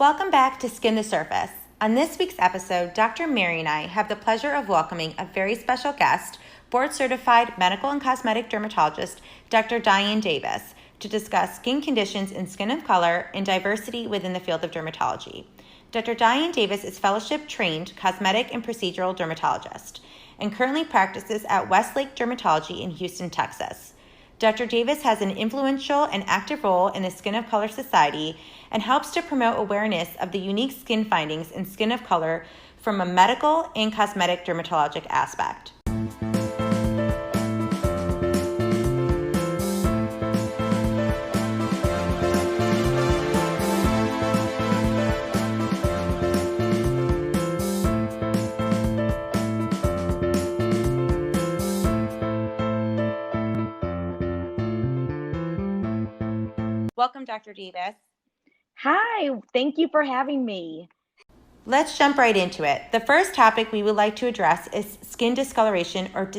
Welcome back to Skin the Surface. On this week's episode, Dr. Mary and I have the pleasure of welcoming a very special guest, board-certified medical and cosmetic dermatologist, Dr. Dianne Davis, to discuss skin conditions in skin of color and diversity within the field of dermatology. Dr. Dianne Davis is fellowship-trained cosmetic and procedural dermatologist and currently practices at Westlake Dermatology in Houston, Texas. Dr. Davis has an influential and active role in the Skin of Color Society and helps to promote awareness of the unique skin findings in skin of color from a medical and cosmetic dermatologic aspect. Welcome, Dr. Davis. Hi, thank you for having me. Let's jump right into it. The first topic we would like to address is skin discoloration or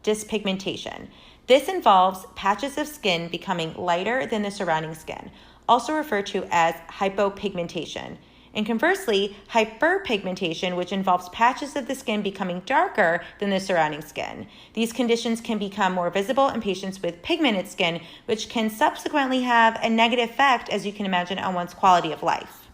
dyspigmentation. This involves patches of skin becoming lighter than the surrounding skin, also referred to as hypopigmentation. And conversely, hyperpigmentation, which involves patches of the skin becoming darker than the surrounding skin. These conditions can become more visible in patients with pigmented skin, which can subsequently have a negative effect, as you can imagine, on one's quality of life.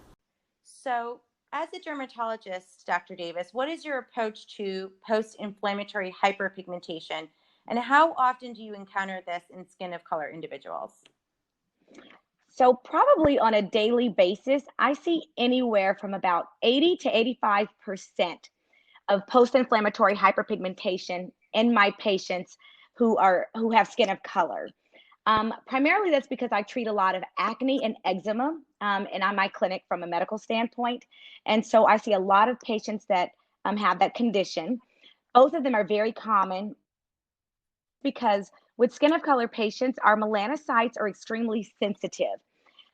So, as a dermatologist, Dr. Davis, what is your approach to post-inflammatory hyperpigmentation, and how often do you encounter this in skin of color individuals? So probably on a daily basis, I see anywhere from about 80 to 85% of post-inflammatory hyperpigmentation in my patients who have skin of color. Primarily that's because I treat a lot of acne and eczema and I'm my clinic from a medical standpoint. And so I see a lot of patients that have that condition. Both of them are very common because with skin of color patients, our melanocytes are extremely sensitive.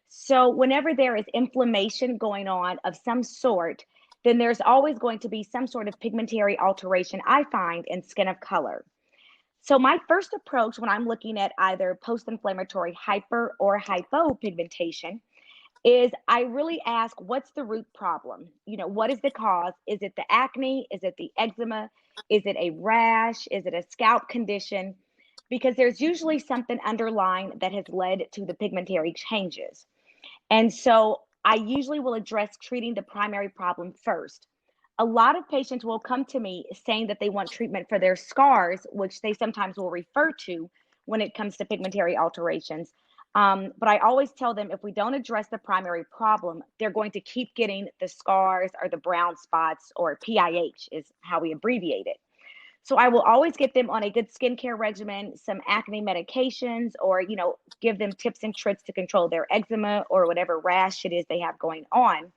So whenever there is inflammation going on of some sort, then there's always going to be some sort of pigmentary alteration I find in skin of color. So my first approach when I'm looking at either post-inflammatory hyper or hypopigmentation is I really ask, what's the root problem? What is the cause? Is it the acne? Is it the eczema? Is it a rash? Is it a scalp condition? Because there's usually something underlying that has led to the pigmentary changes. And so I usually will address treating the primary problem first. A lot of patients will come to me saying that they want treatment for their scars, which they sometimes will refer to when it comes to pigmentary alterations. But I always tell them if we don't address the primary problem, they're going to keep getting the scars or the brown spots, or PIH is how we abbreviate it. So I will always get them on a good skincare regimen, some acne medications, or, give them tips and tricks to control their eczema or whatever rash it is they have going on.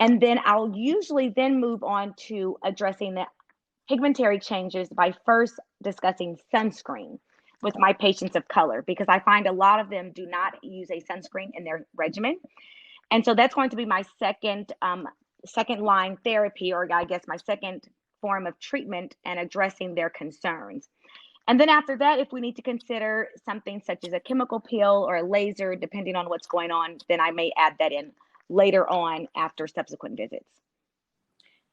And then I'll usually then move on to addressing the pigmentary changes by first discussing sunscreen with my patients of color, because I find a lot of them do not use a sunscreen in their regimen. And so that's going to be my second line therapy, or I guess my second form of treatment and addressing their concerns. And then after that, if we need to consider something such as a chemical peel or a laser, depending on what's going on, then I may add that in later on after subsequent visits.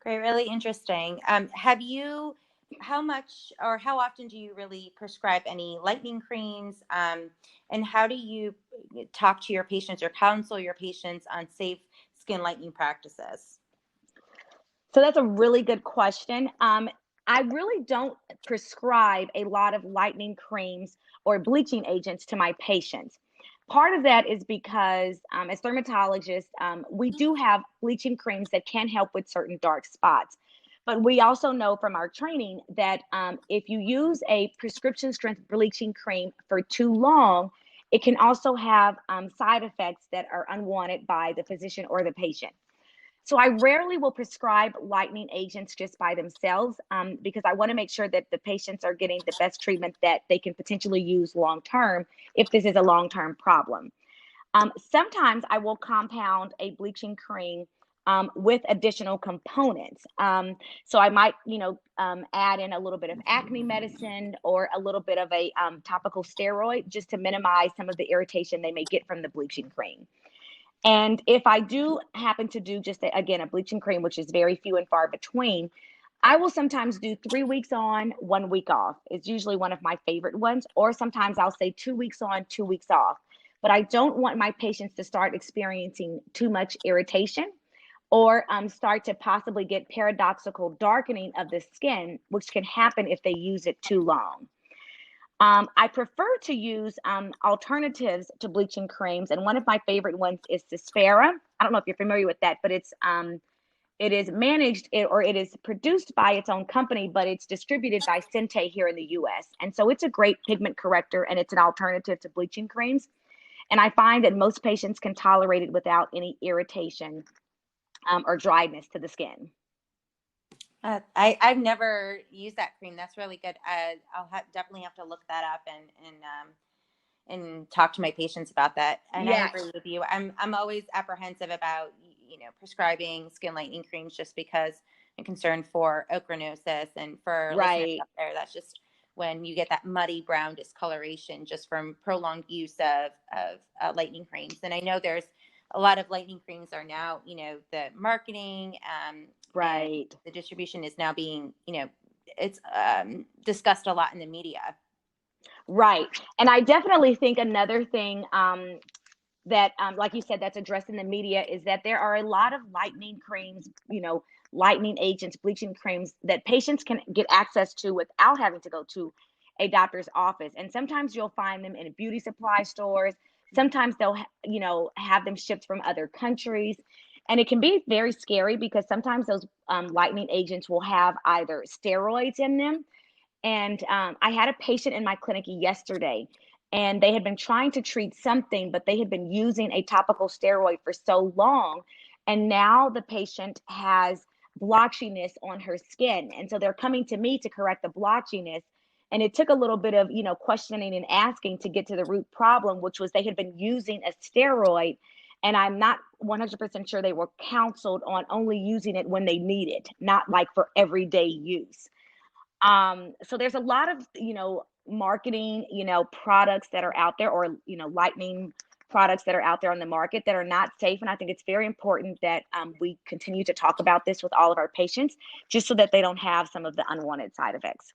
Great, really interesting. How much or how often do you really prescribe any lightening creams? And how do you talk to your patients or counsel your patients on safe skin lightening practices? So that's a really good question. I really don't prescribe a lot of lightening creams or bleaching agents to my patients. Part of that is because as dermatologists, we do have bleaching creams that can help with certain dark spots. But we also know from our training that if you use a prescription strength bleaching cream for too long, it can also have side effects that are unwanted by the physician or the patient. So I rarely will prescribe lightening agents just by themselves because I want to make sure that the patients are getting the best treatment that they can potentially use long term if this is a long term problem. Sometimes I will compound a bleaching cream with additional components. So I might, add in a little bit of acne medicine or a little bit of a topical steroid just to minimize some of the irritation they may get from the bleaching cream. And if I do happen to do just, again, a bleaching cream, which is very few and far between, I will sometimes do 3 weeks on, 1 week off. It's usually one of my favorite ones. Or sometimes I'll say 2 weeks on, 2 weeks off. But I don't want my patients to start experiencing too much irritation or start to possibly get paradoxical darkening of the skin, which can happen if they use it too long. I prefer to use alternatives to bleaching creams, and one of my favorite ones is Cispera. I don't know if you're familiar with that, but it is managed or it is produced by its own company, but it's distributed by Sente here in the US. And so it's a great pigment corrector and it's an alternative to bleaching creams. And I find that most patients can tolerate it without any irritation or dryness to the skin. I've never used that cream. That's really good. Definitely have to look that up and talk to my patients about that. And I Yeah, agree with you. I'm always apprehensive about prescribing skin lightening creams just because I'm concerned for ochronosis, and for listeners right. out there, that's just when you get that muddy brown discoloration just from prolonged use of lightening creams. And I know there's a lot of lightening creams are now, the marketing and Right. the distribution is now being, it's discussed a lot in the media. Right. And I definitely think another thing that, like you said, that's addressed in the media is that there are a lot of lightening creams, lightening agents, bleaching creams that patients can get access to without having to go to a doctor's office. And sometimes you'll find them in beauty supply stores. Sometimes they'll, have them shipped from other countries. And it can be very scary because sometimes those lightening agents will have either steroids in them. And I had a patient in my clinic yesterday, and they had been trying to treat something, but they had been using a topical steroid for so long. And now the patient has blotchiness on her skin. And so they're coming to me to correct the blotchiness. And it took a little bit of, questioning and asking to get to the root problem, which was they had been using a steroid. And I'm not 100% sure they were counseled on only using it when they need it, not like for everyday use. So there's a lot of, marketing, products that are out there, or, lightening products that are out there on the market that are not safe. And I think it's very important that we continue to talk about this with all of our patients, just so that they don't have some of the unwanted side effects.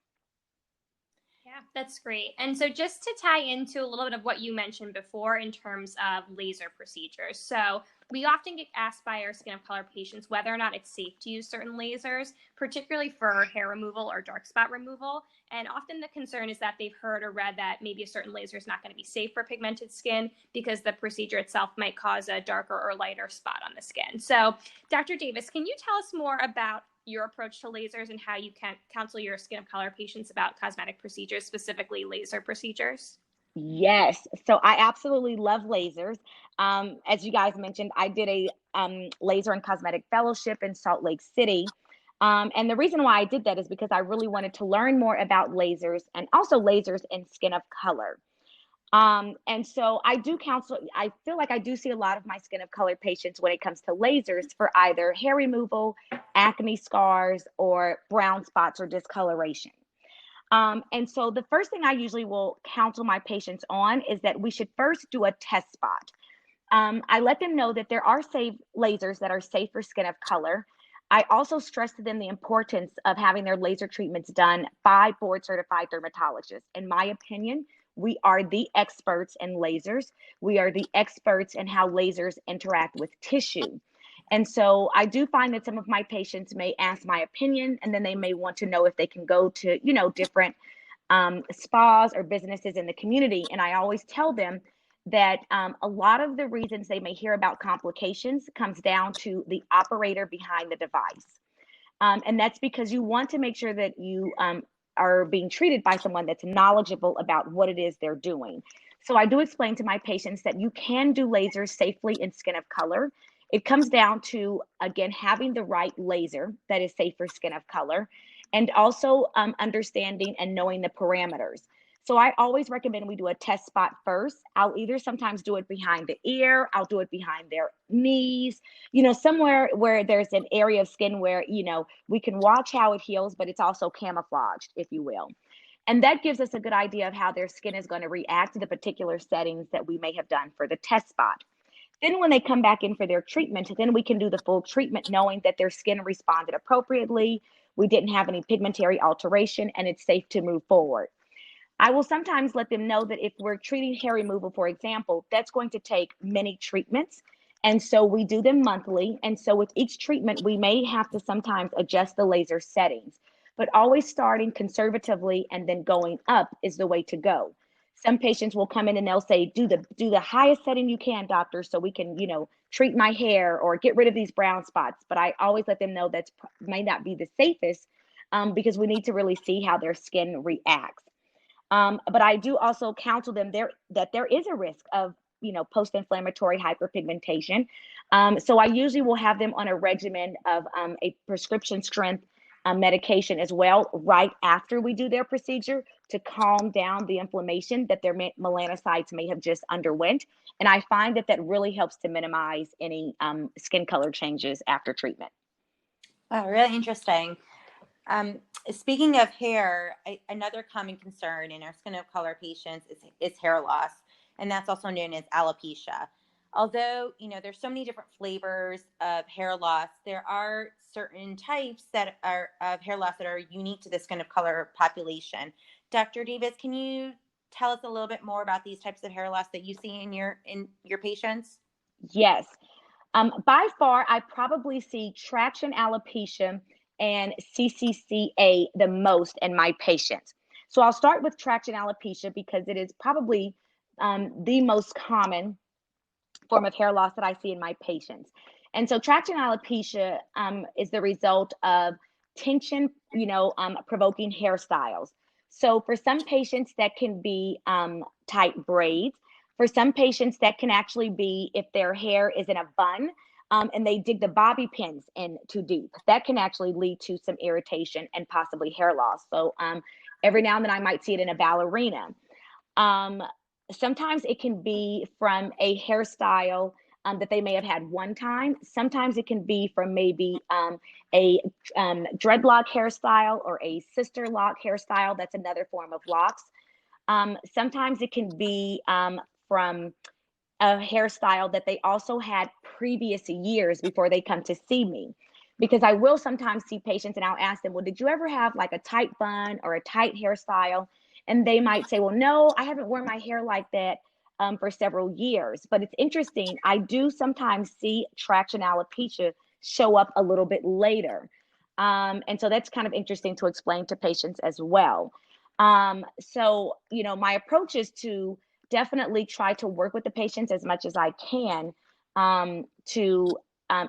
Yeah, that's great. And so just to tie into a little bit of what you mentioned before in terms of laser procedures. So we often get asked by our skin of color patients whether or not it's safe to use certain lasers, particularly for hair removal or dark spot removal. And often the concern is that they've heard or read that maybe a certain laser is not going to be safe for pigmented skin because the procedure itself might cause a darker or lighter spot on the skin. So Dr. Davis, can you tell us more about your approach to lasers and how you can counsel your skin of color patients about cosmetic procedures, specifically laser procedures? Yes. So I absolutely love lasers. As you guys mentioned, I did a laser and cosmetic fellowship in Salt Lake City. And the reason why I did that is because I really wanted to learn more about lasers and also lasers in skin of color. And so I do counsel, I feel like I do see a lot of my skin of color patients when it comes to lasers for either hair removal, acne scars, or brown spots or discoloration. And so the first thing I usually will counsel my patients on is that we should first do a test spot. I let them know that there are safe lasers that are safe for skin of color. I also stress to them the importance of having their laser treatments done by board certified dermatologists. In my opinion, we are the experts in lasers. We are the experts in how lasers interact with tissue. And so I do find that some of my patients may ask my opinion, and then they may want to know if they can go to, different spas or businesses in the community. And I always tell them that a lot of the reasons they may hear about complications comes down to the operator behind the device. And that's because you want to make sure that you are being treated by someone that's knowledgeable about what it is they're doing. So I do explain to my patients that you can do lasers safely in skin of color. It comes down to, again, having the right laser that is safe for skin of color, and also understanding and knowing the parameters. So I always recommend we do a test spot first. I'll either sometimes do it behind the ear, I'll do it behind their knees, somewhere where there's an area of skin where, we can watch how it heals, but it's also camouflaged, if you will. And that gives us a good idea of how their skin is going to react to the particular settings that we may have done for the test spot. Then when they come back in for their treatment, then we can do the full treatment knowing that their skin responded appropriately, we didn't have any pigmentary alteration, and it's safe to move forward. I will sometimes let them know that if we're treating hair removal, for example, that's going to take many treatments. And so we do them monthly. And so with each treatment, we may have to sometimes adjust the laser settings, but always starting conservatively and then going up is the way to go. Some patients will come in and they'll say, do the highest setting you can, doctor, so we can, treat my hair or get rid of these brown spots. But I always let them know that may not be the safest, because we need to really see how their skin reacts. But I do also counsel them that there is a risk of, post-inflammatory hyperpigmentation. So I usually will have them on a regimen of a prescription strength medication as well, right after we do their procedure, to calm down the inflammation that their melanocytes may have just underwent. And I find that really helps to minimize any skin color changes after treatment. Wow, really interesting. Speaking of hair, another common concern in our skin of color patients is hair loss, and that's also known as alopecia. Although, there's so many different flavors of hair loss, there are certain types that are of hair loss that are unique to the skin of color population. Dr. Davis, can you tell us a little bit more about these types of hair loss that you see in your patients? Yes. By far, I probably see traction alopecia and CCCA the most in my patients. So I'll start with traction alopecia because it is probably the most common form of hair loss that I see in my patients. And so traction alopecia is the result of tension, provoking hairstyles. So for some patients that can be tight braids. For some patients that can actually be if their hair is in a bun, and they dig the bobby pins in too deep. That can actually lead to some irritation and possibly hair loss. So every now and then I might see it in a ballerina. Sometimes it can be from a hairstyle that they may have had one time. Sometimes it can be from maybe a dreadlock hairstyle or a sister lock hairstyle. That's another form of locks. Sometimes it can be from a hairstyle that they also had previous years before they come to see me. Because I will sometimes see patients and I'll ask them, well, did you ever have like a tight bun or a tight hairstyle? And they might say, well, no, I haven't worn my hair like that for several years. But it's interesting. I do sometimes see traction alopecia show up a little bit later. And so that's kind of interesting to explain to patients as well. So, my approach is to definitely try to work with the patients as much as I can to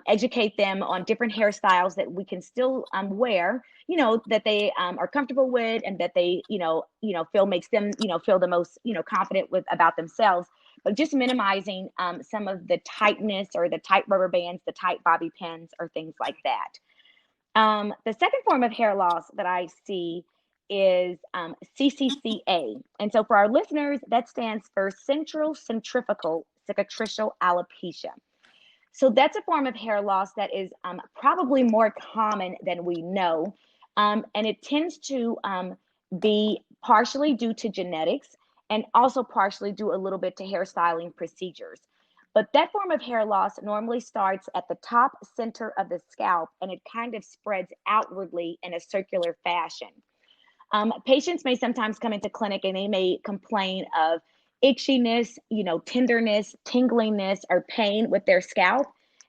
educate them on different hairstyles that we can still wear, that they are comfortable with and that they, feel makes them, feel the most, confident with about themselves, but just minimizing some of the tightness or the tight rubber bands, the tight bobby pins or things like that. The second form of hair loss that I see is CCCA. And so for our listeners, that stands for central centrifugal cicatricial alopecia. So that's a form of hair loss that is probably more common than we know. And it tends to be partially due to genetics and also partially due a little bit to hairstyling procedures. But that form of hair loss normally starts at the top center of the scalp and it kind of spreads outwardly in a circular fashion. Patients may sometimes come into clinic and they may complain of itchiness, tenderness, tingliness, or pain with their scalp.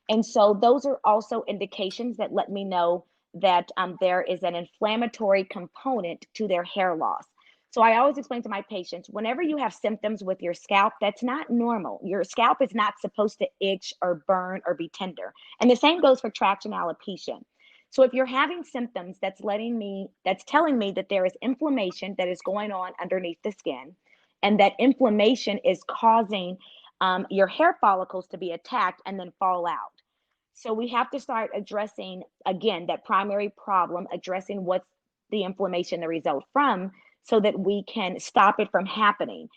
And so those are also indications that let me know that there is an inflammatory component to their hair loss. So I always explain to my patients, whenever you have symptoms with your scalp, that's not normal. Your scalp is not supposed to itch or burn or be tender. And the same goes for traction alopecia. So if you're having symptoms, that's telling me that there is inflammation that is going on underneath the skin, and that inflammation is causing your hair follicles to be attacked and then fall out. So we have to start addressing, again, that primary problem, addressing what's the inflammation the result from, so that we can stop it from happening.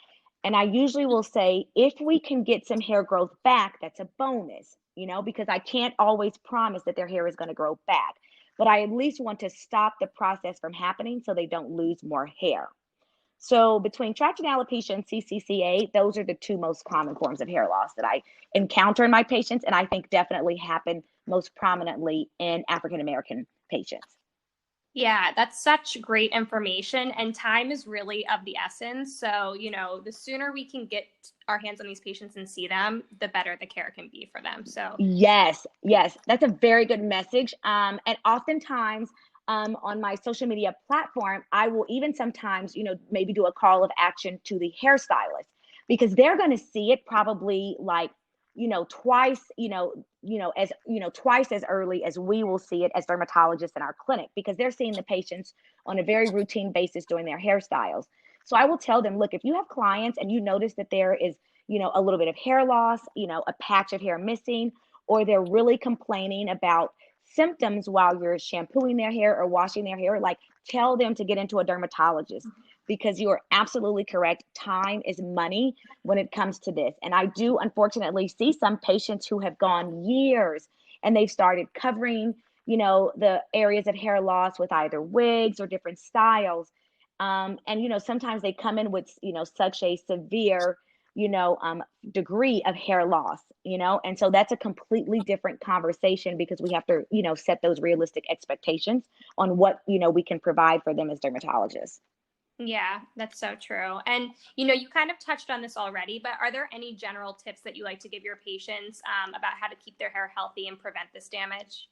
And I usually will say, if we can get some hair growth back, that's a bonus, because I can't always promise that their hair is going to grow back. But I at least want to stop the process from happening so they don't lose more hair. So between traction alopecia and CCCA, those are the two most common forms of hair loss that I encounter in my patients, and I think definitely happen most prominently in African American patients. Yeah, that's such great information, and time is really of the essence. So, the sooner we can get our hands on these patients and see them, the better the care can be for them. So, Yes, yes, that's a very good message. And oftentimes on my social media platform, I will even sometimes, maybe do a call of action to the hairstylist because they're going to see it probably like, twice, twice as early as we will see it as dermatologists in our clinic because they're seeing the patients on a very routine basis doing their hairstyles. So I will tell them, look, if you have clients and you notice that there is, a little bit of hair loss, a patch of hair missing, or they're really complaining about symptoms while you're shampooing their hair or washing their hair, like tell them to get into a dermatologist because you are absolutely correct. Time is money when it comes to this. And I do unfortunately see some patients who have gone years and they've started covering, the areas of hair loss with either wigs or different styles. And, sometimes they come in with, such a severe, degree of hair loss, and so that's a completely different conversation because we have to, set those realistic expectations on what, we can provide for them as dermatologists. yeah, that's so true. And, you kind of touched on this already, but are there any general tips that you like to give your patients about how to keep their hair healthy and prevent this damage?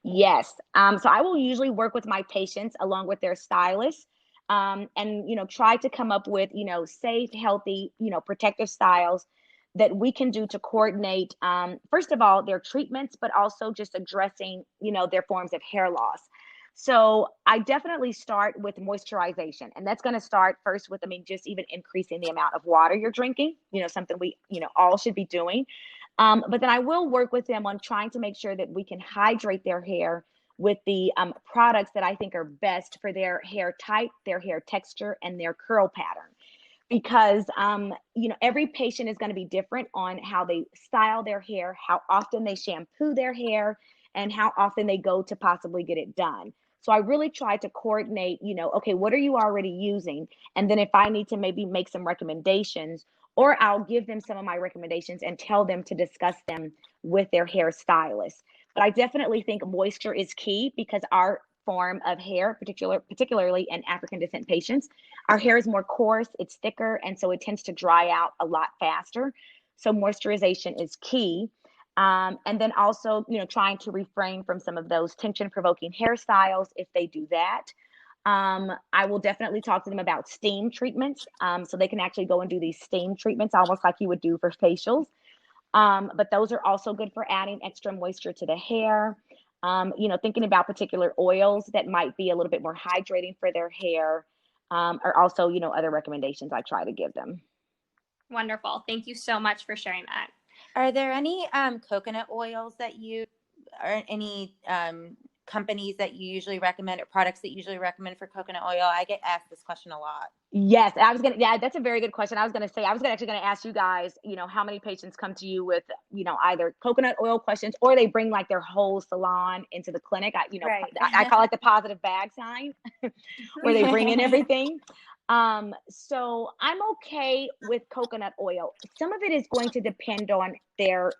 Yes. So I will usually work with my patients along with their stylist, and try to come up with safe, healthy, protective styles that we can do to coordinate. First of all, their treatments, but also just addressing their forms of hair loss. So I definitely start with moisturization, and that's going to start first with, I mean, just even increasing the amount of water you're drinking. Something we all should be doing. But then I will work with them on trying to make sure that we can hydrate their hair with the products that I think are best for their hair type, their hair texture, and their curl pattern. Because every patient is going to be different on how they style their hair, how often they shampoo their hair, and how often they go to possibly get it done. So I really try to coordinate, okay, what are you already using? And then if I need to maybe make some recommendations, or I'll give them some of my recommendations and tell them to discuss them with their hairstylist. But I definitely think moisture is key because our form of hair, particularly in African descent patients, our hair is more coarse, it's thicker, and so it tends to dry out a lot faster. So moisturization is key. And then also, trying to refrain from some of those tension provoking hairstyles if they do that. I will definitely talk to them about steam treatments. So they can actually go and do these steam treatments almost like you would do for facials. But those are also good for adding extra moisture to the hair. Thinking about particular oils that might be a little bit more hydrating for their hair, are also, other recommendations I try to give them. Wonderful. Thank you so much for sharing that. Are there any coconut oils that you, or any companies that you usually recommend, or products that you usually recommend for coconut oil? I get asked this question a lot. Yes, yeah, that's a very good question. I was actually gonna ask you guys, how many patients come to you with, either coconut oil questions or they bring like their whole salon into the clinic. Right. I call it the positive bag sign, where they bring in everything. So I'm okay with coconut oil. Some of it is going to depend on their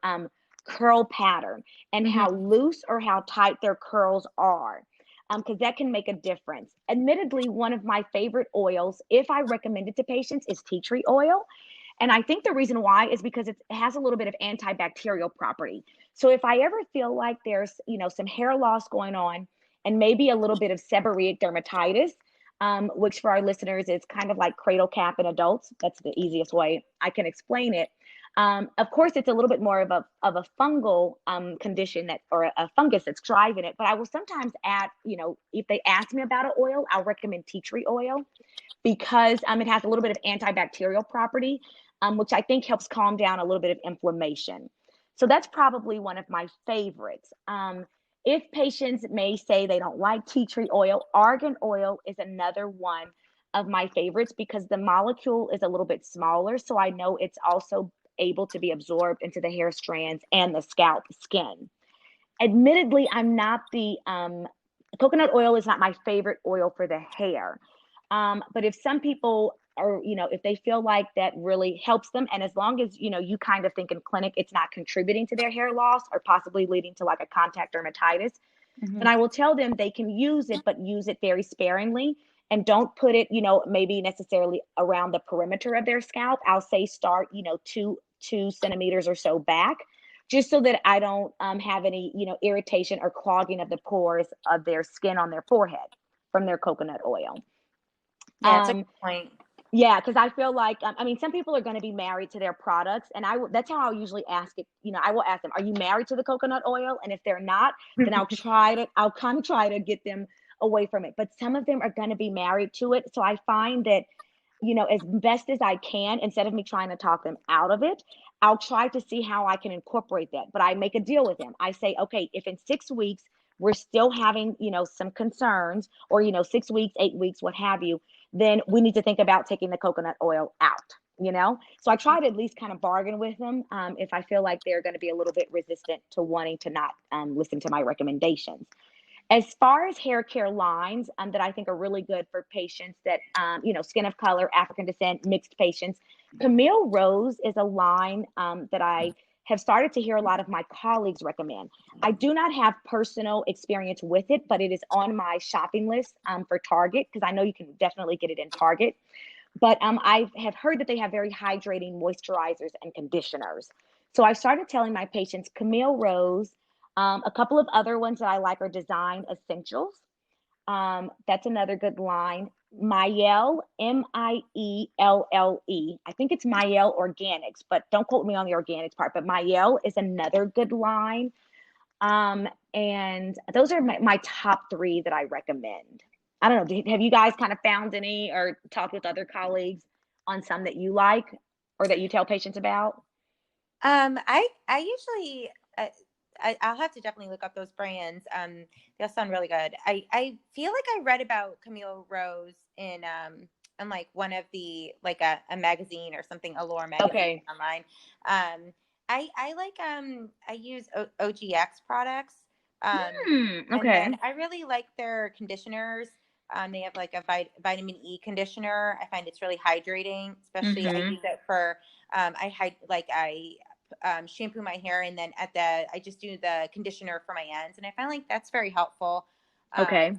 curl pattern and how loose or how tight their curls are, because that can make a difference. Admittedly, one of my favorite oils, if I recommend it to patients, is tea tree oil. And I think the reason why is because it has a little bit of antibacterial property. So if I ever feel like there's, some hair loss going on and maybe a little bit of seborrheic dermatitis, which for our listeners is kind of like cradle cap in adults. That's the easiest way I can explain it. Of course, it's a little bit more of a fungal condition or a fungus that's driving it. But I will sometimes add, if they ask me about an oil, I'll recommend tea tree oil because it has a little bit of antibacterial property, which I think helps calm down a little bit of inflammation. So that's probably one of my favorites. If patients may say they don't like tea tree oil, argan oil is another one of my favorites because the molecule is a little bit smaller. So I know it's also able to be absorbed into the hair strands and the scalp skin. Admittedly, I'm not the coconut oil is not my favorite oil for the hair. But if some people are, if they feel like that really helps them, and as long as, you kind of think in clinic it's not contributing to their hair loss or possibly leading to like a contact dermatitis, then I will tell them they can use it, but use it very sparingly. And don't put it, maybe necessarily around the perimeter of their scalp. I'll say start, 2 centimeters or so back, just so that I don't have any, irritation or clogging of the pores of their skin on their forehead from their coconut oil. Yeah, it's a good point. Yeah, because I feel like, I mean, some people are going to be married to their products, and that's how I'll usually ask it. I will ask them, "Are you married to the coconut oil?" And if they're not, then I'll kind of try to get them away from it. But some of them are going to be married to it, so I find that, as best as I can, instead of me trying to talk them out of it, I'll try to see how I can incorporate that. But I make a deal with them. I say, okay, if in 6 weeks we're still having, some concerns, or 6 weeks, 8 weeks, what have you, then we need to think about taking the coconut oil out. So I try to at least kind of bargain with them if I feel like they're going to be a little bit resistant to wanting to not listen to my recommendations. As far as hair care lines that I think are really good for patients that, skin of color, African descent, mixed patients, Camille Rose is a line that I have started to hear a lot of my colleagues recommend. I do not have personal experience with it, but it is on my shopping list for Target, because I know you can definitely get it in Target. But I have heard that they have very hydrating moisturizers and conditioners. So I started telling my patients Camille Rose. A couple of other ones that I like are Design Essentials. That's another good line. Mielle, Mielle. I think it's Mielle Organics, but don't quote me on the organics part. But Mielle is another good line. And those are my top 3 that I recommend. I don't know. Have you guys kind of found any or talked with other colleagues on some that you like or that you tell patients about? I usually I'll have to definitely look up those brands. They'll sound really good. I feel like I read about Camille Rose in like one of the like a magazine or something, Allure magazine Okay. online. I like I use OGX products. And Okay. then I really like their conditioners. They have like a vitamin E conditioner. I find it's really hydrating, especially I use it for I shampoo my hair, and then I just do the conditioner for my ends, and I find like that's very helpful. Okay.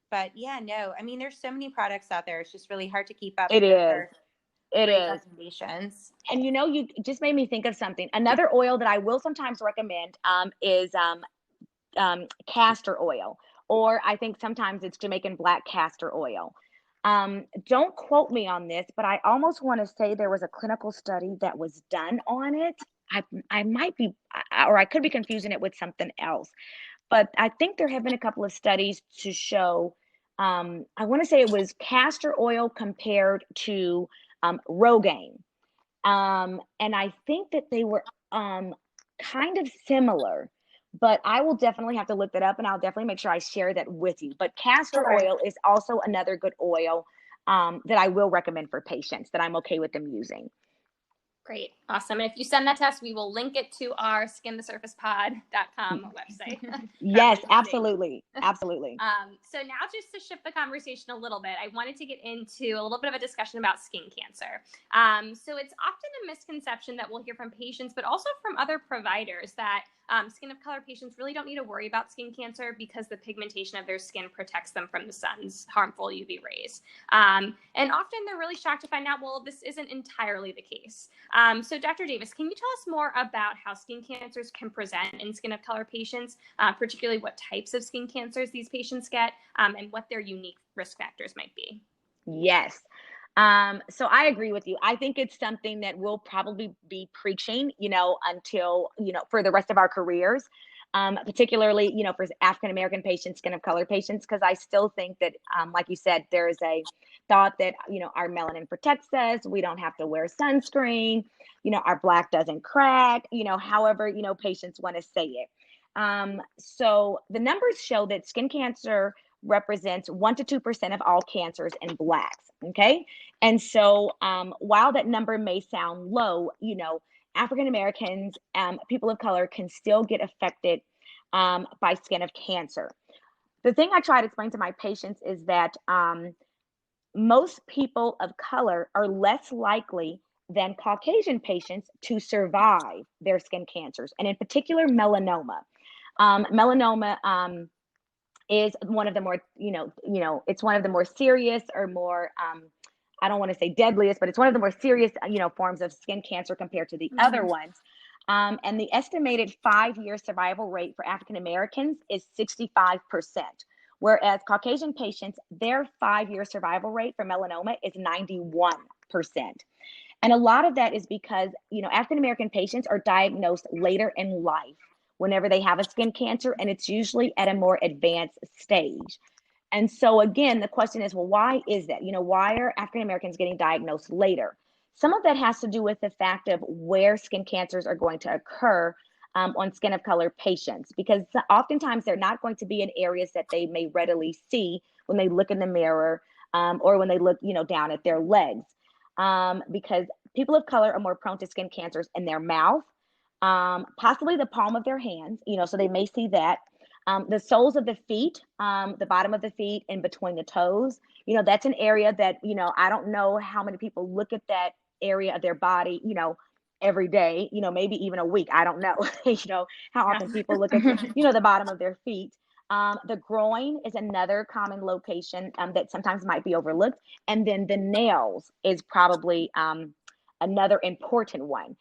But yeah, no, I mean, there's so many products out there. It's just really hard to keep up. It And those is. are It great is. recommendations. And you just made me think of something. Another oil that I will sometimes recommend is castor oil, or I think sometimes it's Jamaican black castor oil. Don't quote me on this, but I almost want to say there was a clinical study that was done on it. I might be, or I could be confusing it with something else, but I think there have been a couple of studies to show. I want to say it was castor oil compared to Rogaine. And I think that they were kind of similar, but I will definitely have to look that up, and I'll definitely make sure I share that with you. But castor Sure. oil is also another good oil that I will recommend for patients that I'm okay with them using. Great. Awesome. And if you send that to us, we will link it to our skinthesurfacepod.com website. Yes, absolutely. Absolutely. So now just to shift the conversation a little bit, I wanted to get into a little bit of a discussion about skin cancer. So it's often a misconception that we'll hear from patients, but also from other providers, that skin of color patients really don't need to worry about skin cancer because the pigmentation of their skin protects them from the sun's harmful UV rays. And often they're really shocked to find out, well, this isn't entirely the case. So Dr. Davis, can you tell us more about how skin cancers can present in skin of color patients, particularly what types of skin cancers these patients get, and what their unique risk factors might be? Yes. So I agree with you. I think it's something that we'll probably be preaching, until, for the rest of our careers, particularly, for African American patients, skin of color patients, because I still think that, like you said, there is a thought that, our melanin protects us. We don't have to wear sunscreen. Our black doesn't crack, however, patients want to say it. So the numbers show that skin cancer represents 1 to 2% of all cancers in blacks. Okay. And so while that number may sound low, African Americans, people of color can still get affected by skin of cancer. The thing I try to explain to my patients is that most people of color are less likely than Caucasian patients to survive their skin cancers, and in particular, melanoma. Melanoma is one of the more, it's one of the more serious or more, I don't want to say deadliest, but it's one of the more serious, forms of skin cancer compared to the other ones. And the estimated 5-year survival rate for African Americans is 65%, whereas Caucasian patients, their 5-year survival rate for melanoma is 91%. And a lot of that is because, African American patients are diagnosed later in life whenever they have a skin cancer, and it's usually at a more advanced stage. And so again, the question is, well, why is that? Why are African Americans getting diagnosed later? Some of that has to do with the fact of where skin cancers are going to occur on skin of color patients, because oftentimes they're not going to be in areas that they may readily see when they look in the mirror or when they look, down at their legs, because people of color are more prone to skin cancers in their mouth, possibly the palm of their hands, so they may see that. The soles of the feet, the bottom of the feet and between the toes, that's an area that, I don't know how many people look at that area of their body, every day, maybe even a week. I don't know, how often people look at, the bottom of their feet. The groin is another common location that sometimes might be overlooked. And then the nails is probably another important one.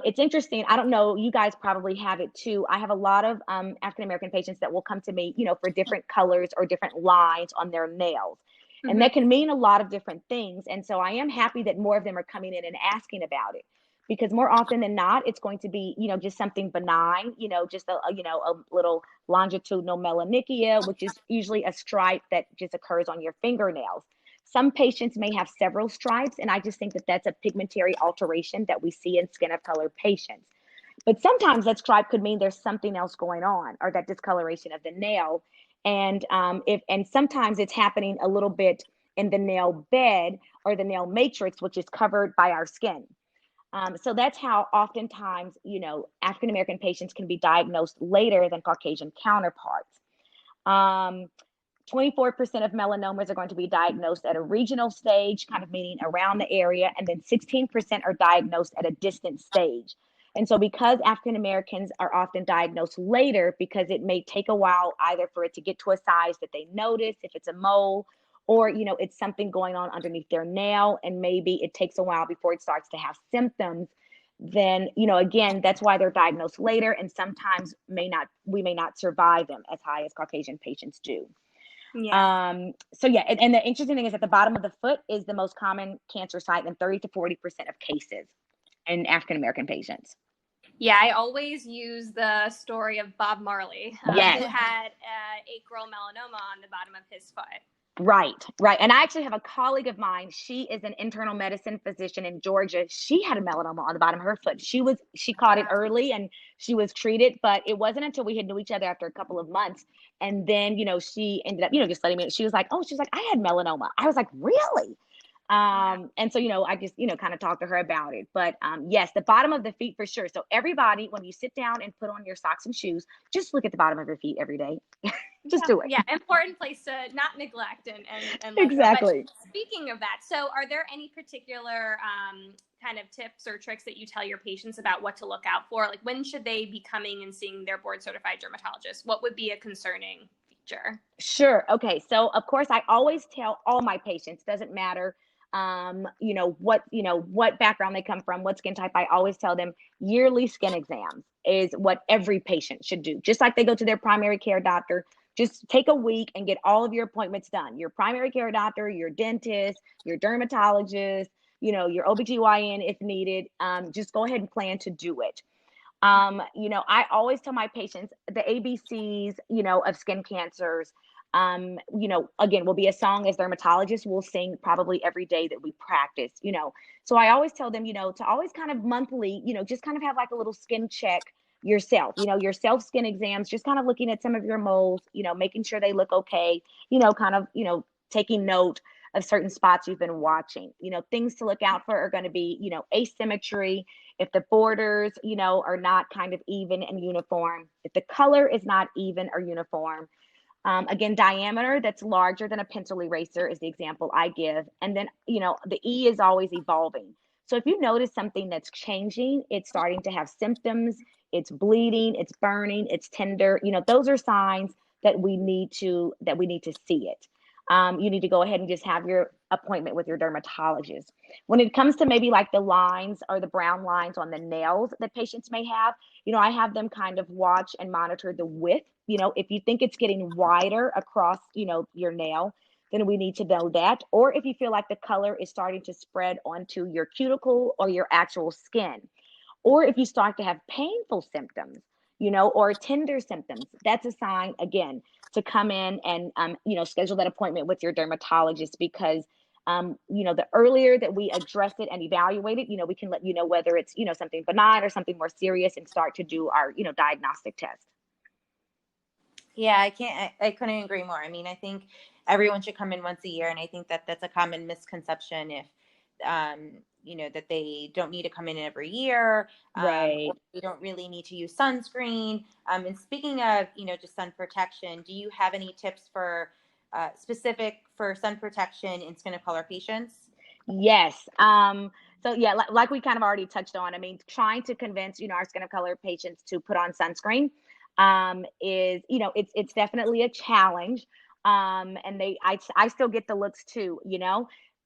It's interesting. I don't know, you guys probably have it too. I have a lot of African-American patients that will come to me, for different colors or different lines on their nails. And that can mean a lot of different things. And so I am happy that more of them are coming in and asking about it, because more often than not, it's going to be, just something benign, just a little longitudinal melanechia, which is usually a stripe that just occurs on your fingernails. Some patients may have several stripes, and I just think that that's a pigmentary alteration that we see in skin of color patients. But sometimes that stripe could mean there's something else going on, or that discoloration of the nail. And sometimes it's happening a little bit in the nail bed or the nail matrix, which is covered by our skin. So that's how oftentimes, African American patients can be diagnosed later than Caucasian counterparts. 24% of melanomas are going to be diagnosed at a regional stage, kind of meaning around the area, and then 16% are diagnosed at a distant stage. And so because African Americans are often diagnosed later, because it may take a while either for it to get to a size that they notice, if it's a mole, or, it's something going on underneath their nail, and maybe it takes a while before it starts to have symptoms, then, again, that's why they're diagnosed later, and sometimes we may not survive them as high as Caucasian patients do. Yeah. So yeah, and the interesting thing is that the bottom of the foot is the most common cancer site in 30 to 40% of cases in African American patients. Yeah, I always use the story of Bob Marley, Yes. who had acral melanoma on the bottom of his foot. Right. And I actually have a colleague of mine. She is an internal medicine physician in Georgia. She had a melanoma on the bottom of her foot. She caught it early and she was treated, but it wasn't until we had knew each other after a couple of months. And then, she ended up, just letting me, she was like, I had melanoma. I was like, really? And so, I just, kind of talked to her about it. But yes, the bottom of the feet for sure. So everybody, when you sit down and put on your socks and shoes, just look at the bottom of your feet every day. Just do it. Yeah, important place to not neglect and exactly. But speaking of that, so are there any particular kind of tips or tricks that you tell your patients about what to look out for? Like, when should they be coming and seeing their board certified dermatologist? What would be a concerning feature? Sure. Okay. So of course, I always tell all my patients, doesn't matter what background they come from, what skin type, I always tell them yearly skin exams is what every patient should do. Just like they go to their primary care doctor, just take a week and get all of your appointments done. Your primary care doctor, your dentist, your dermatologist, your OBGYN if needed. Just go ahead and plan to do it. I always tell my patients the ABCs, of skin cancers, again, will be a song as dermatologists will sing probably every day that we practice, So I always tell them, to always kind of monthly, just kind of have like a little skin check yourself, your self skin exams, just kind of looking at some of your moles, making sure they look okay, kind of, taking note of certain spots you've been watching. Things to look out for are going to be, asymmetry. If the borders, are not kind of even and uniform, if the color is not even or uniform, Again, diameter that's larger than a pencil eraser is the example I give. And then, the E is always evolving. So if you notice something that's changing, it's starting to have symptoms, it's bleeding, it's burning, it's tender, those are signs that we need to see it. You need to go ahead and just have your appointment with your dermatologist. When it comes to maybe like the lines or the brown lines on the nails that patients may have, I have them kind of watch and monitor the width. If you think it's getting wider across, your nail, then we need to know that. Or if you feel like the color is starting to spread onto your cuticle or your actual skin, or if you start to have painful symptoms, or tender symptoms, that's a sign again to come in and schedule that appointment with your dermatologist, because the earlier that we address it and evaluate it, we can let you know whether it's something benign or something more serious, and start to do our diagnostic test. Yeah, I couldn't agree more. I mean, I think everyone should come in once a year, and I think that that's a common misconception if, that they don't need to come in every year, Right. or they don't really need to use sunscreen. And speaking of, just sun protection, do you have any tips for specific for sun protection in skin of color patients? Yes. So yeah, like we kind of already touched on. I mean, trying to convince our skin of color patients to put on sunscreen is it's definitely a challenge. And I still get the looks too.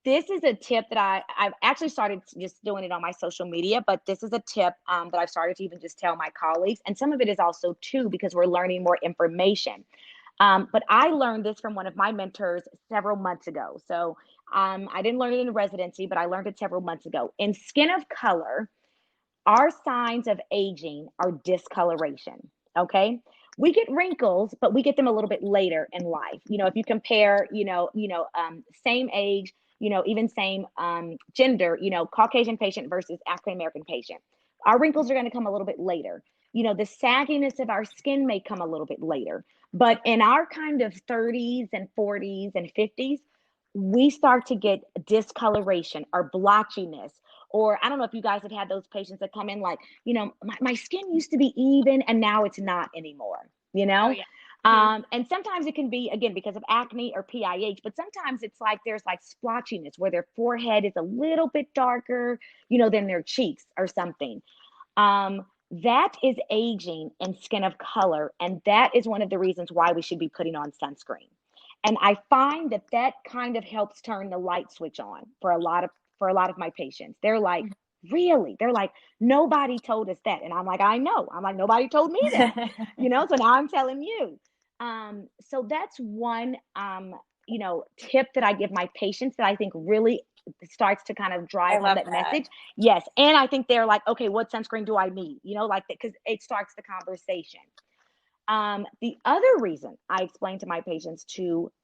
This is a tip that I've actually started just doing it on my social media, but this is a tip that I've started to even just tell my colleagues, and some of it is also too because we're learning more information. But I learned this from one of my mentors several months ago. So I didn't learn it in residency, but I learned it several months ago. In skin of color, our signs of aging are discoloration. Okay. We get wrinkles, but we get them a little bit later in life. If you compare, same age, even same gender, Caucasian patient versus African American patient, our wrinkles are going to come a little bit later. The sagginess of our skin may come a little bit later, but in our kind of 30s and 40s and 50s, we start to get discoloration or blotchiness. Or I don't know if you guys have had those patients that come in like, my skin used to be even and now it's not anymore, Oh yeah. Mhm. And sometimes it can be, again, because of acne or PIH, but sometimes it's like there's like splotchiness where their forehead is a little bit darker, than their cheeks or something. That is aging and skin of color. And that is one of the reasons why we should be putting on sunscreen. And I find that kind of helps turn the light switch on for a lot of my patients. They're like, really? They're like, nobody told us that. And I'm like, I know. I'm like, nobody told me that. So now I'm telling you. So that's one tip that I give my patients that I think really starts to kind of I drive home love that that. message. Yes. And I think they're like, okay, what sunscreen do I need? Like that, because it starts the conversation. The other reason I explain to my patients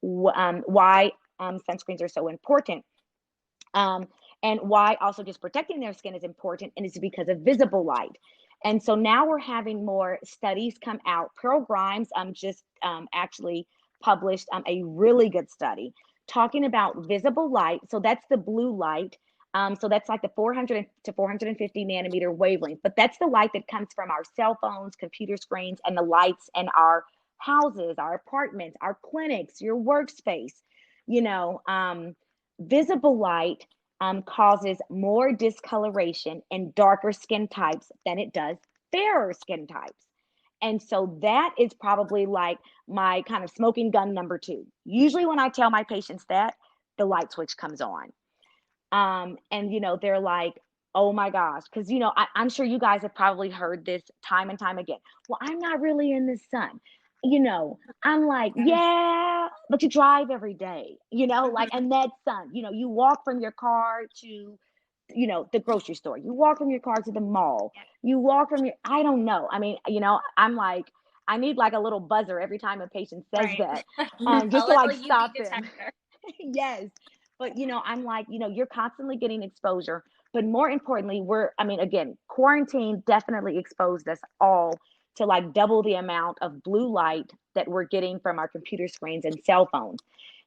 why sunscreens are so important, um, and why also just protecting their skin is important, and it's because of visible light. And so now we're having more studies come out. Pearl Grimes just actually published a really good study talking about visible light. So that's the blue light. So that's like the 400 to 450 nanometer wavelength, but that's the light that comes from our cell phones, computer screens, and the lights in our houses, our apartments, our clinics, your workspace. You know, visible light causes more discoloration in darker skin types than it does fairer skin types. And so that is probably like my kind of smoking gun number two. Usually, when I tell my patients that, the light switch comes on. And they're like, oh my gosh, because I'm sure you guys have probably heard this time and time again. Well, I'm not really in the sun. I'm like, yeah, but you drive every day, like, and that sun, you walk from your car to, the grocery store, you walk from your car to the mall, you walk from I don't know. I mean, I'm like, I need like a little buzzer every time a patient says Right. that, A just to little like UV stop them. detector. Yes. But I'm like, you're constantly getting exposure. But more importantly, I mean, again, quarantine definitely exposed us all to like double the amount of blue light that we're getting from our computer screens and cell phones.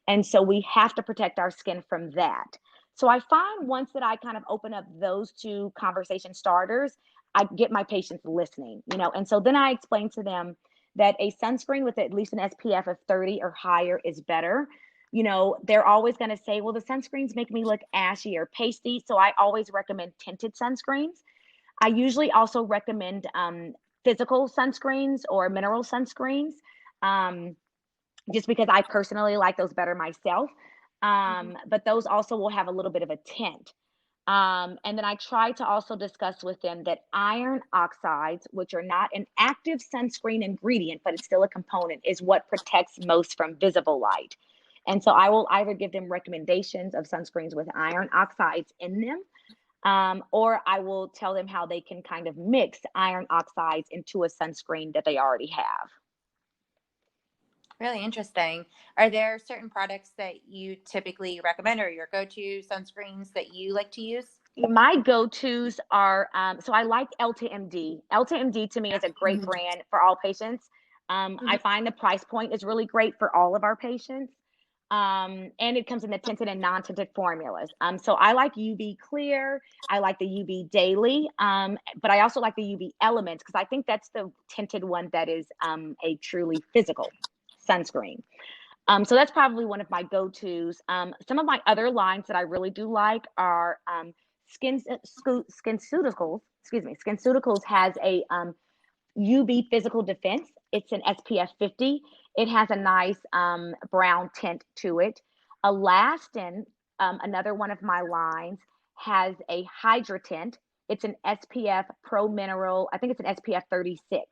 And so we have to protect our skin from that. So I find once that I kind of open up those two conversation starters, I get my patients listening, and so then I explain to them that a sunscreen with at least an SPF of 30 or higher is better. You know, they're always going to say, well, the sunscreens make me look ashy or pasty. So I always recommend tinted sunscreens. I usually also recommend physical sunscreens or mineral sunscreens, um, just because I personally like those better myself. But those also will have a little bit of a tint. And then I try to also discuss with them that iron oxides, which are not an active sunscreen ingredient, but it's still a component, is what protects most from visible light. And so I will either give them recommendations of sunscreens with iron oxides in them, or I will tell them how they can kind of mix iron oxides into a sunscreen that they already have. Really interesting. Are there certain products that you typically recommend or your go-to sunscreens that you like to use? My go-tos are, so I like LTMD. LTMD to me is a great Mhm. brand for all patients. I Mhm. find the price point is really great for all of our patients. And it comes in the tinted and non-tinted formulas. So I like UV Clear. I like the UV Daily, but I also like the UV Elements because I think that's the tinted one that is a truly physical sunscreen. So that's probably one of my go-tos. Some of my other lines that I really do like are SkinCeuticals. Excuse me, SkinCeuticals has a UV physical defense. It's an SPF 50. It has a nice brown tint to it. Alastin, another one of my lines, has a Hydra tint. It's an SPF Pro Mineral. I think it's an SPF 36.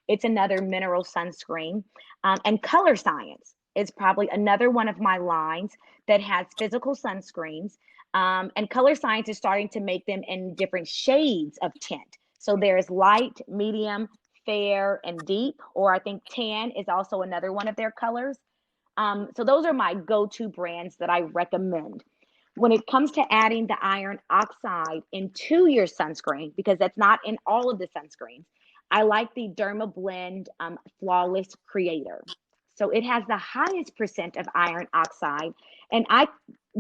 It's another mineral sunscreen. And Color Science is probably another one of my lines that has physical sunscreens. And Color Science is starting to make them in different shades of tint. So there's light, medium, fair, and deep, or I think tan is also another one of their colors. So those are my go-to brands that I recommend. When it comes to adding the iron oxide into your sunscreen, because that's not in all of the sunscreens, I like the Dermablend Flawless Creator. So it has the highest percent of iron oxide, and I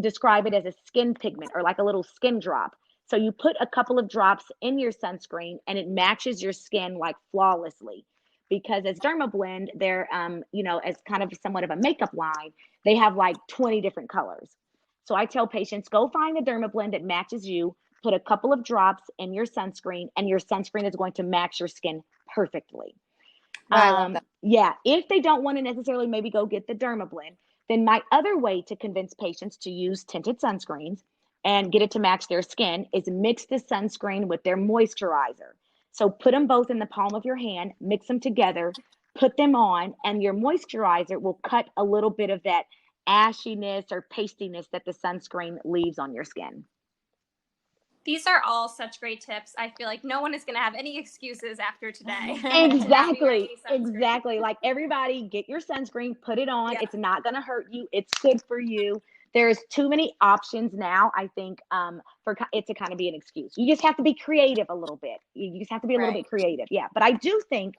describe it as a skin pigment or like a little skin drop. So you put a couple of drops in your sunscreen and it matches your skin like flawlessly. Because as Dermablend, they're as kind of somewhat of a makeup line, they have like 20 different colors. So I tell patients, go find a Dermablend that matches you, put a couple of drops in your sunscreen, and your sunscreen is going to match your skin perfectly. Oh, I love that. Yeah, if they don't want to necessarily maybe go get the Dermablend, then my other way to convince patients to use tinted sunscreens and get it to match their skin is mix the sunscreen with their moisturizer. So put them both in the palm of your hand, mix them together, put them on, and your moisturizer will cut a little bit of that ashiness or pastiness that the sunscreen leaves on your skin. These are all such great tips. I feel like no one is going to have any excuses after today to not be wearing Exactly. any sunscreen. Exactly. Like everybody, get your sunscreen, put it on. Yeah. It's not going to hurt you. It's good for you. There's too many options now, I think, for it to kind of be an excuse. You just have to be creative a little bit. You just have to be a little Right. bit creative. Yeah. But I do think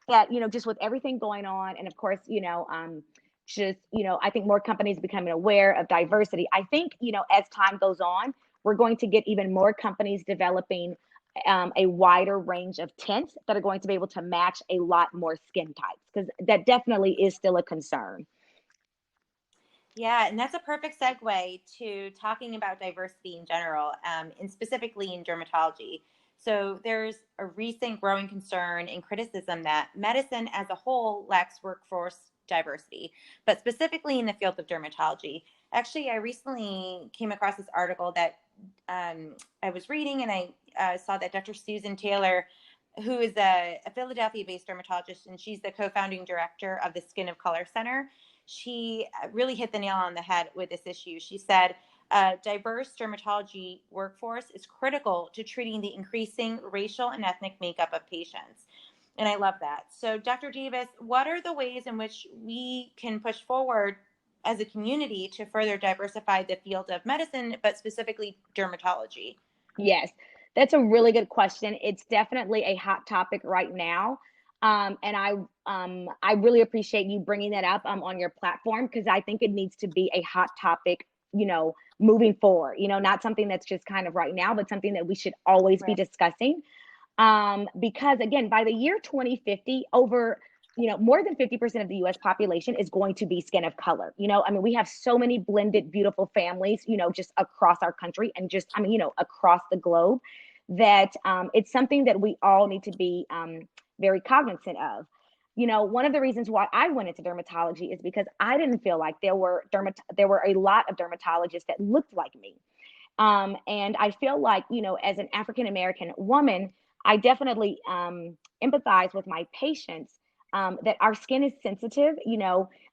that, just with everything going on, and of course, I think more companies becoming aware of diversity. I think, as time goes on, we're going to get even more companies developing a wider range of tints that are going to be able to match a lot more skin types, because that definitely is still a concern. Yeah, and that's a perfect segue to talking about diversity in general, and specifically in dermatology. So there's a recent growing concern and criticism that medicine as a whole lacks workforce diversity, but specifically in the field of dermatology. Actually, I recently came across this article that I was reading, and I saw that Dr. Susan Taylor, who is a Philadelphia-based dermatologist, and she's the co-founding director of the Skin of Color Center, she really hit the nail on the head with this issue. She said, diverse dermatology workforce is critical to treating the increasing racial and ethnic makeup of patients. And I love that. So, Dr. Davis, what are the ways in which we can push forward as a community to further diversify the field of medicine, but specifically dermatology? Yes, that's a really good question. It's definitely a hot topic right now. And I really appreciate you bringing that up on your platform, because I think it needs to be a hot topic, moving forward, not something that's just kind of right now, but something that we should always be Right. discussing. Because again, by the year 2050, over more than 50% of the US population is going to be skin of color. I mean, we have so many blended, beautiful families, just across our country and just, across the globe, that it's something that we all need to be very cognizant of. One of the reasons why I went into dermatology is because I didn't feel like there were a lot of dermatologists that looked like me. And I feel like, as an African American woman, I definitely empathize with my patients, that our skin is sensitive,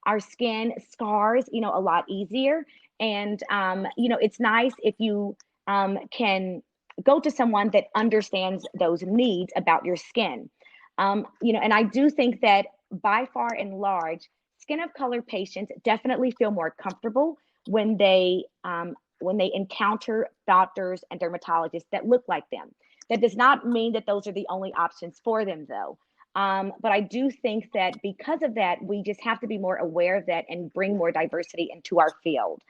our skin scars, a lot easier. And, it's nice if you can go to someone that understands those needs about your skin. And I do think that by far and large, skin of color patients definitely feel more comfortable when they encounter doctors and dermatologists that look like them. That does not mean that those are the only options for them, though. But I do think that because of that, we just have to be more aware of that and bring more diversity into our field.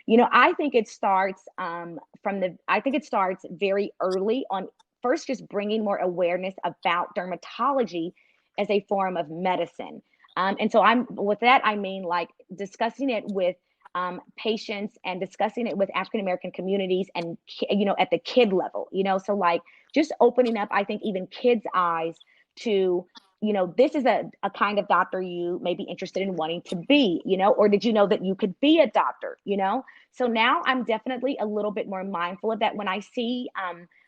I think it starts I think it starts very early on, first just bringing more awareness about dermatology as a form of medicine. And so with that, I mean like discussing it with patients and discussing it with African American communities and, at the kid level, so like just opening up, I think, even kids' eyes to, this is a kind of doctor you may be interested in wanting to be, or did you know that you could be a doctor, So now I'm definitely a little bit more mindful of that when I see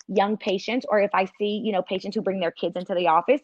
young patients, or if I see, patients who bring their kids into the office,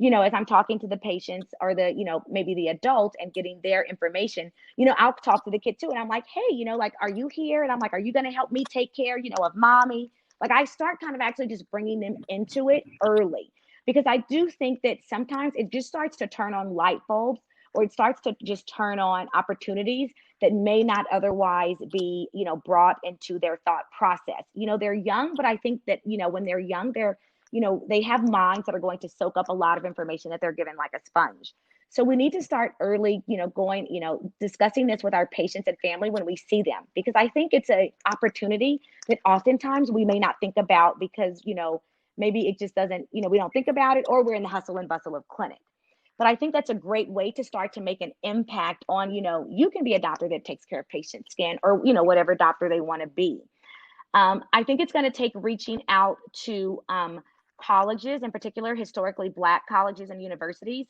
as I'm talking to the patients or the, maybe the adult and getting their information, I'll talk to the kid too. And I'm like, hey, like, are you here? And I'm like, are you going to help me take care, of mommy? Like I start kind of actually just bringing them into it early, because I do think that sometimes it just starts to turn on light bulbs, or it starts to just turn on opportunities that may not otherwise be, brought into their thought process. They're young, but I think that, when they're young, they have minds that are going to soak up a lot of information that they're given like a sponge. So we need to start early, discussing this with our patients and family when we see them, because I think it's an opportunity that oftentimes we may not think about because, maybe it just doesn't, we don't think about it, or we're in the hustle and bustle of clinic. But I think that's a great way to start to make an impact on, you can be a doctor that takes care of patients' skin, or, whatever doctor they want to be. I think it's going to take reaching out to colleges, in particular, historically Black colleges and universities.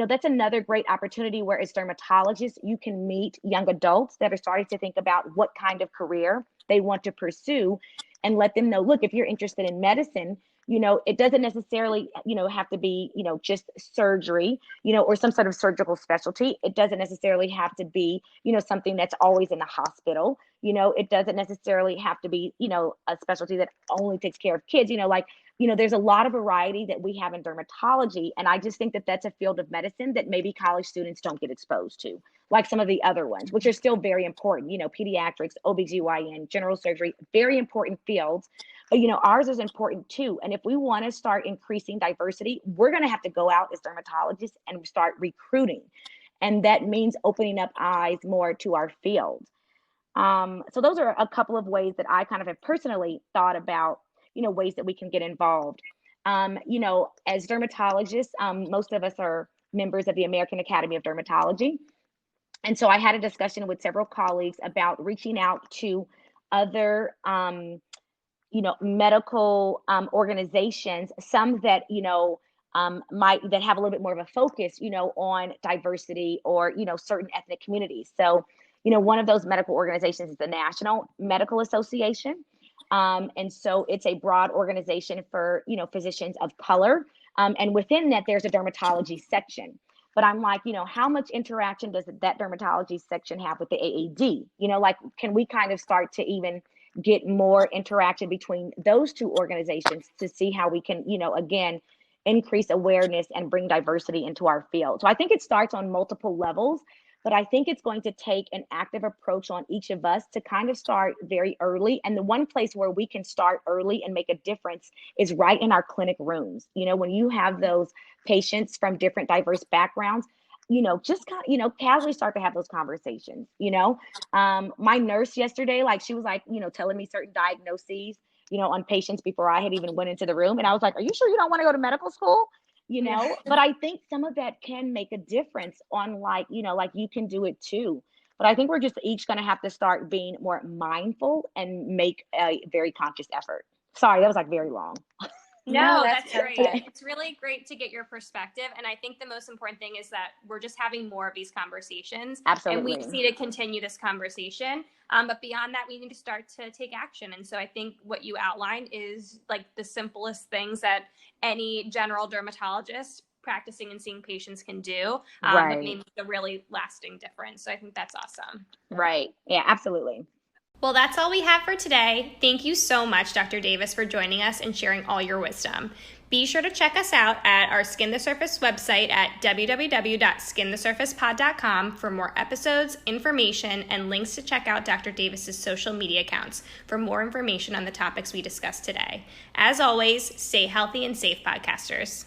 That's another great opportunity where, as dermatologists, you can meet young adults that are starting to think about what kind of career they want to pursue, and let them know, look, if you're interested in medicine, it doesn't necessarily, have to be, just surgery, or some sort of surgical specialty. It doesn't necessarily have to be, something that's always in the hospital. It doesn't necessarily have to be, a specialty that only takes care of kids, there's a lot of variety that we have in dermatology. And I just think that that's a field of medicine that maybe college students don't get exposed to, like some of the other ones, which are still very important, pediatrics, OBGYN, general surgery, very important fields. But, ours is important too. And if we want to start increasing diversity, we're going to have to go out as dermatologists and start recruiting. And that means opening up eyes more to our field. So those are a couple of ways that I kind of have personally thought about, ways that we can get involved. As dermatologists, most of us are members of the American Academy of Dermatology. And so I had a discussion with several colleagues about reaching out to other, medical organizations, some that, that have a little bit more of a focus, on diversity, or, certain ethnic communities. So, one of those medical organizations is the National Medical Association. And so it's a broad organization for, physicians of color. And within that, there's a dermatology section. But I'm like, how much interaction does that dermatology section have with the AAD? Can we kind of start to even get more interaction between those two organizations to see how we can, again, increase awareness and bring diversity into our field? So I think it starts on multiple levels. But I think it's going to take an active approach on each of us to kind of start very early. And the one place where we can start early and make a difference is right in our clinic rooms. When you have those patients from different diverse backgrounds, just kind of, casually start to have those conversations. My nurse yesterday, like she was like, telling me certain diagnoses, on patients before I had even went into the room. And I was like, are you sure you don't want to go to medical school? you Yeah. know, but I think some of that can make a difference on like, you know, like you can do it too. But I think we're just each going to have to start being more mindful and make a very conscious effort. Sorry, that was like very long. No, No, that's that's great. perfect. It's really great to get your perspective. And I think the most important thing is that we're just having more of these conversations. And we just Absolutely. need to continue this conversation. But beyond that, we need to start to take action. And so I think what you outlined is like the simplest things that any general dermatologist practicing and seeing patients can do, but Right. maybe a really lasting difference. So I think that's awesome. Right. Yeah, absolutely. Well, that's all we have for today. Thank you so much, Dr. Davis, for joining us and sharing all your wisdom. Be sure to check us out at our Skin the Surface website at www.skinthesurfacepod.com for more episodes, information, and links to check out Dr. Davis's social media accounts for more information on the topics we discussed today. As always, stay healthy and safe, podcasters.